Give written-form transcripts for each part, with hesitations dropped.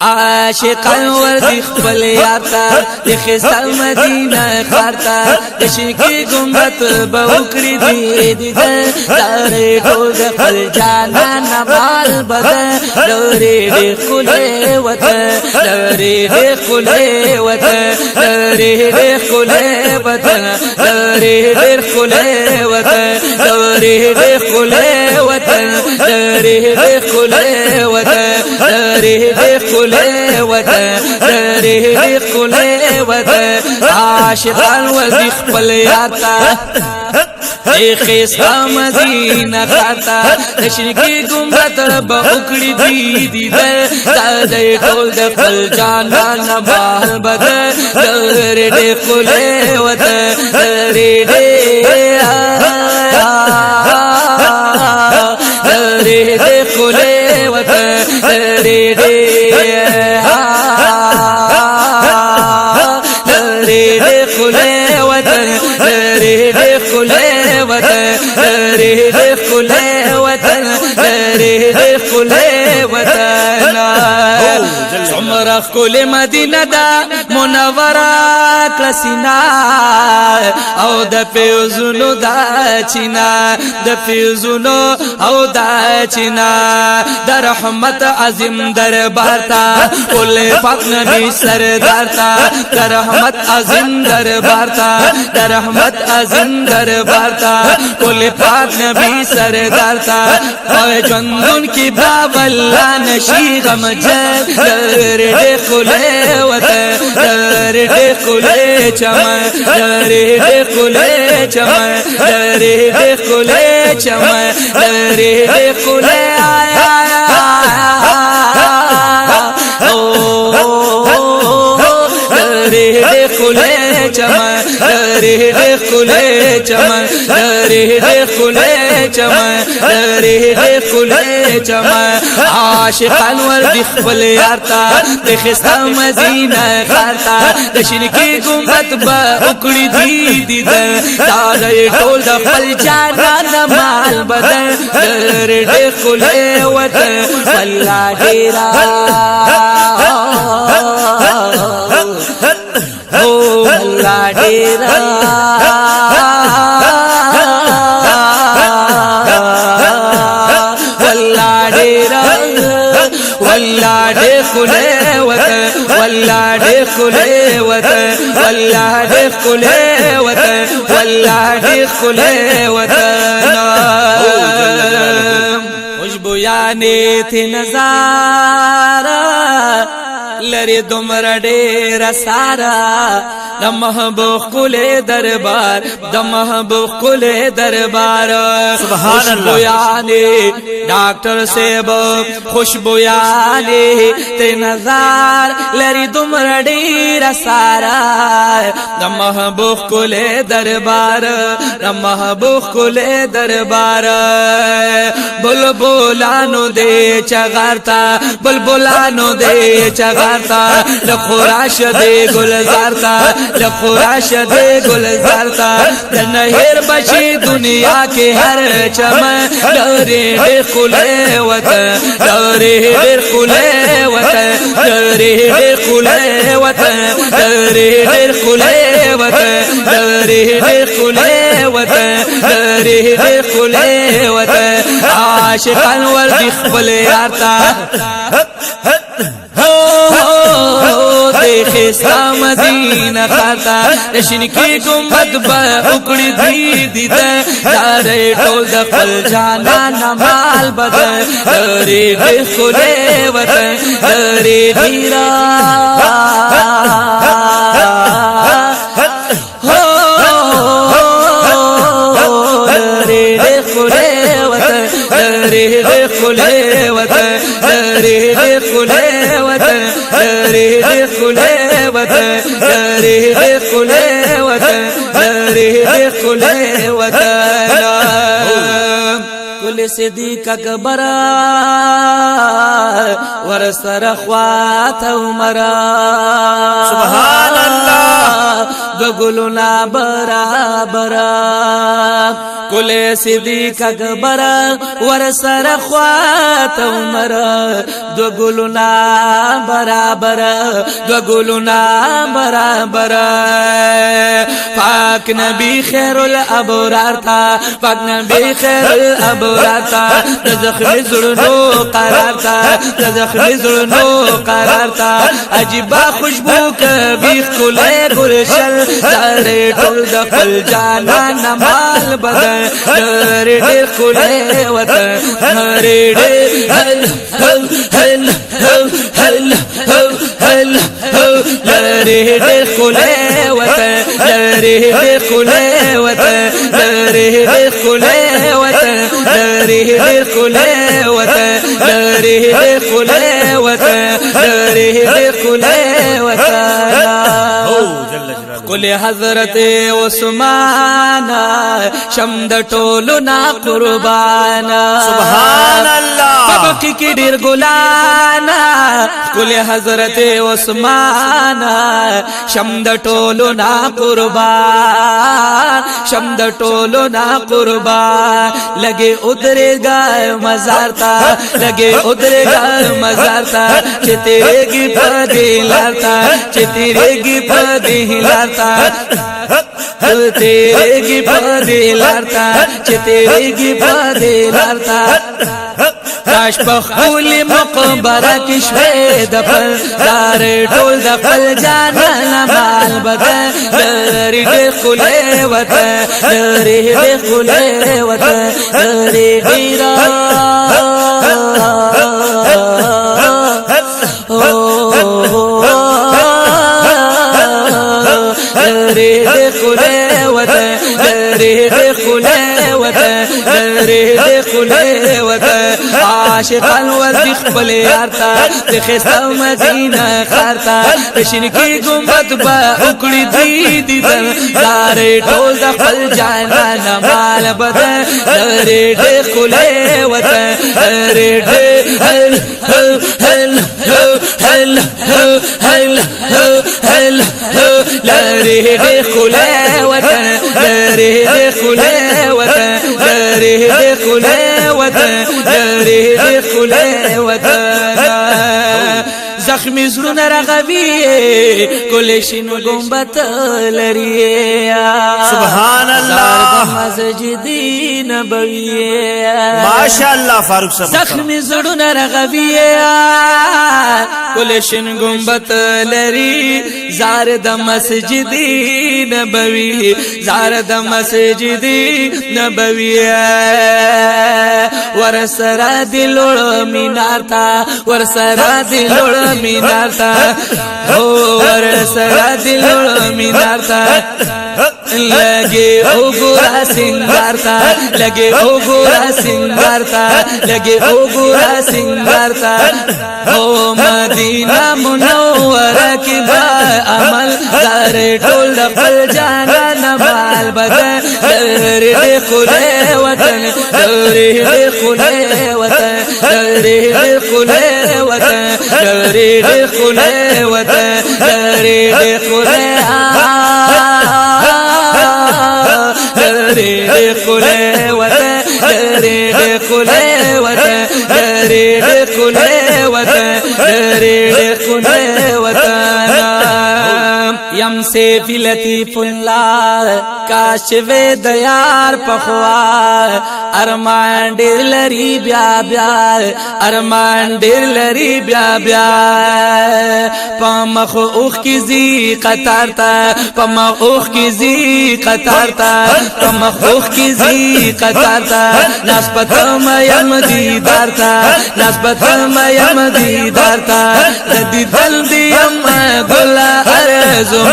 عاشقان وردی خپل یارتا د خسال مدینه خارتا د شکی گنبت بوکړی دی داره ټول د خپل جانان مال بدن لوري د خله وطن لوري د خله وطن لوري د خله وطن لوري د خله وطن لوري د خله وطن لوري د خله وطن لوري د خله وطن لري خله وطن عاشقان ودي خپل یارتا خیستا مدینه خاتا تشریکی گنبت رب اکڑی دی دادی ټول د خپل جانان بال بدن لري د خله وطن لري د خله وطن لري د خله وطن لري د خله وطن لري د خله وطن لري د خله وطن عمر خل مدینه دا منوره کلسینا او د فیضونو دا چینا د فیضونو او دا چینا در رحمت عظیم دربار تا کل پاک نبی سردار تا در رحمت عظیم دربار تا در رحمت عظیم دربار تا کل پاک نبی سردار تا او چندون کی باولا نشی غم جد لري خله وطن لري خله چمن لري خله چمن لري خله چمن لري خله لري خله چمن لري خله چمن لري خله چمن لري خله چمن عاشقان وردی خپل یارتا د خستا مدینه خارتا د شینکی گنبت با اکړی دی دادی ټول د خپل جانان مال بدن لري د خله وطن والله ډیرا او والله ډیرا والله د خله وطن والله د خله وطن والله د خله وطن والله د خله وطن خوشبو یانه ته نظارا لری دمر ډیر سارا د محبوب کله دربار د محبوب کله دربار سبحان الله یعنی ډاکټر صاحب خوشبو یعنی ته نظر لری دمر ډیر سارا د محبوب کله دربار د محبوب کله دربار بلبلانو دې چغارتا بلبلانو دې چغارتا لخراش دې گلزارتا لخراش دې گلزارتا د نهر بچي دنیا کې هر چمن لري دې خله وطن لري دې خله وطن لري دې خله وطن لري دې خله وطن لري دې خله وطن لري دې خله وطن عاشقان وردی خپل یارتا د خستا مدینه خاتا د شینکی گنبد با اکړی دی داره ټول د خپل جانان مال بدن لري د خله وطن لري ډیرا لري خله وطن لري خله وطن لري خله وطن لري خله وطن لري خله وطن کل صدیق اکبر ورسره خوات عمر سبحان الله دو گلونا برابر کل صدیق اکبر ور سر خوات عمر دو گلونا برابر دو گلونا برابر پاک نبی خیر الابرار تا پاک نبی خیر الابرار تا زخمی زړونو قرار تا زخمی زړونو قرار تا عجیب خوشبو کبھی کله گلشن سره ټول د خپل جانان مال بدن لری ډېر کله وطن لری ډېر هل هل هل هل لری ډېر کله وطن لری ډېر کله وطن لری ډېر کله وطن لری ډېر کله وطن لری ډېر کله وطن لری ډېر کله وطن کل حضرت عثمان شمد ټولو نا قربان سبحان الله پبکی کی ډیر ګلانا کل حضرت عثمان شمد ټولو نا قربان شمد ټولو نا قربان لگے ادھرے گا مزار تا لگے ادھرے گا مزار تا چتیرے گی پدی لارتا چتیرے گی پدی لارتا تیرے گی پدی لارتا چتیرے گی پدی لارتا کاش پخولی مقبره کشوی دفل دار ټول دفل جانا مال بدن لری ډېر ښکلی وطن لری ډېر ښکلی وطن لری ډېر لری ډېر ښکلی وطن لری ډېر ښکلی وطن لری ډېر ښکلی وطن عاشقان ورځي خپل یار ته د ښایسته مدینه ښار ته د شینکي ګنبد به وکړي دوی دیدن لارې ټول د خپل جانان مال بدن لرې ډېر ښکلی وطن لرې ډېر هل هل هل هل هل لرې ډېر ښکلی وطن لرې ډېر ښکلی وطن لرې ډېر ښکلی وطن لرې ډېر ښکلی وطن زخمی زړونه رغوي کل شینو ګنبد لري سبحان الله مسجدی نبوی ماشاء الله فاروق صاحب زخمی زړونه رغوي کل شین ګنبد لري زار د مسجدی نبوی زار د مسجدی نبوی ور سره د لوړ مینار تا ور سره د لوړ مینار تا ور سره د لوړ مینار تا لگے او گورا سنگار تا لگے او گورا سنگار تا لگے او گورا سنگار تا او مدینہ منورہ کی با عمل دار ټول د خپل جانان مال بدن لری ډېر ښکلی وطن لری ډېر ښکلی وطن لری ډېر ښکلی وطن لری ډېر ښکلی وطن لری ډېر ښکلی لری ډېر ښکلی وطن لری ډېر ښکلی وطن لری ډېر ښکلی وطن لری ډېر ښکلی وطن یم سیفی لطیف الله کاشف د یار پخوا ارمان ډېر لري بیا بیا ارمان ډېر لري بیا بیا پمخ اوخ کی زی قطار تا پمخ اوخ کی زی قطار تا پمخ اوخ کی زی قطار تا نسبت یم دیدار تا نسبت یم دیدار تا ردی دل دیم ګلا ارزم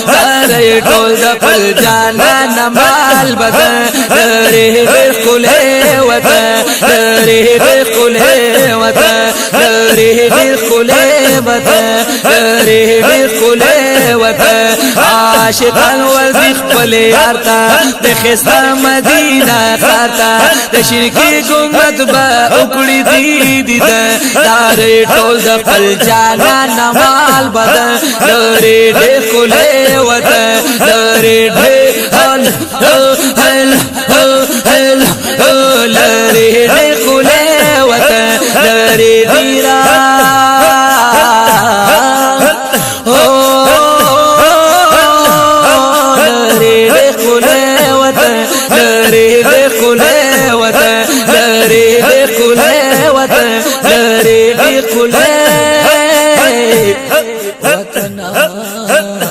دار ټول د خپل جانان مال بدن لری ډېر ښکلی وطن لری ډېر ښکلی وطن لری ډېر ښکلی وطن لری ډېر ښکلی وطن عاشقان ورځي خپل یار ته د ښایسته مدینه ښار ته د شینکي ګنبد به وکړي دوی دیدن دار ټول د خپل جانان مال حلال بدن لري دخله وطن لري دخل لري دخله وطن لري دیرا لري دخله وطن لري دخله وطن لري دخله وطن لري دخله وطن